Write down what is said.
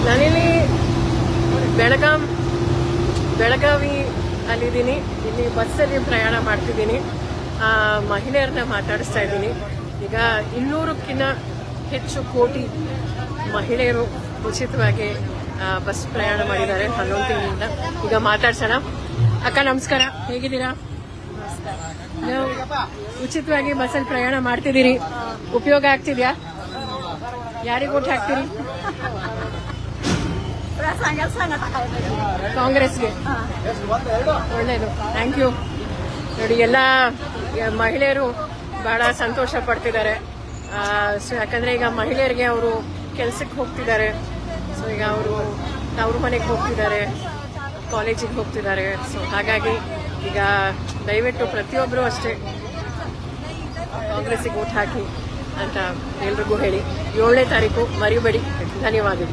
ನಾನಿಲ್ಲಿ ಬೆಳಗಾವಿ ಅಲ್ಲಿದ್ದೀನಿ. ಇಲ್ಲಿ ಬಸ್ಸಲ್ಲಿ ಪ್ರಯಾಣ ಮಾಡ್ತಿದ್ದೀನಿ. ಮಹಿಳೆಯರನ್ನ ಮಾತಾಡಿಸ್ತಾ ಇದ್ದೀನಿ. ಈಗ 200ಕ್ಕಿಂತ ಹೆಚ್ಚು ಕೋಟಿ ಮಹಿಳೆಯರು ಉಚಿತವಾಗಿ ಬಸ್ ಪ್ರಯಾಣ ಮಾಡಿದ್ದಾರೆ 11 ತಿಂಗಳಿಂದ. ಈಗ ಮಾತಾಡ್ಸೋಣ. ಅಕ್ಕ ನಮಸ್ಕಾರ, ಹೇಗಿದ್ದೀರಾ? ನೀವು ಉಚಿತವಾಗಿ ಬಸ್ಸಲ್ಲಿ ಪ್ರಯಾಣ ಮಾಡ್ತಿದ್ದೀರಿ, ಉಪಯೋಗ ಆಗ್ತಿದ್ಯಾ? ಯಾರಿಗೆ ಓಟ್ ಹಾಕ್ತೀರಿ? ಕಾಂಗ್ರೆಸ್ಗೆ. ಒಳ್ಳೇದು, ಥ್ಯಾಂಕ್ ಯು. ನೋಡಿ, ಎಲ್ಲ ಮಹಿಳೆಯರು ಬಹಳ ಸಂತೋಷ ಪಡ್ತಿದ್ದಾರೆ. ಯಾಕಂದ್ರೆ ಈಗ ಮಹಿಳೆಯರಿಗೆ ಅವರು ಕೆಲಸಕ್ಕೆ ಹೋಗ್ತಿದ್ದಾರೆ. ಸೊ ಈಗ ಅವರು ಅವ್ರ ಮನೆಗೆ ಹೋಗ್ತಿದ್ದಾರೆ, ಕಾಲೇಜಿಗೆ ಹೋಗ್ತಿದ್ದಾರೆ. ಸೊ ಹಾಗಾಗಿ ಈಗ ದಯವಿಟ್ಟು ಪ್ರತಿಯೊಬ್ಬರು ಅಷ್ಟೇ ಕಾಂಗ್ರೆಸ್ಸಿಗೆ ಓಟ್ ಹಾಕಿ ಅಂತ ಎಲ್ರಿಗೂ ಹೇಳಿ. 7ನೇ ತಾರೀಕು ಮರಿಬೇಡಿ. ಧನ್ಯವಾದಗಳು.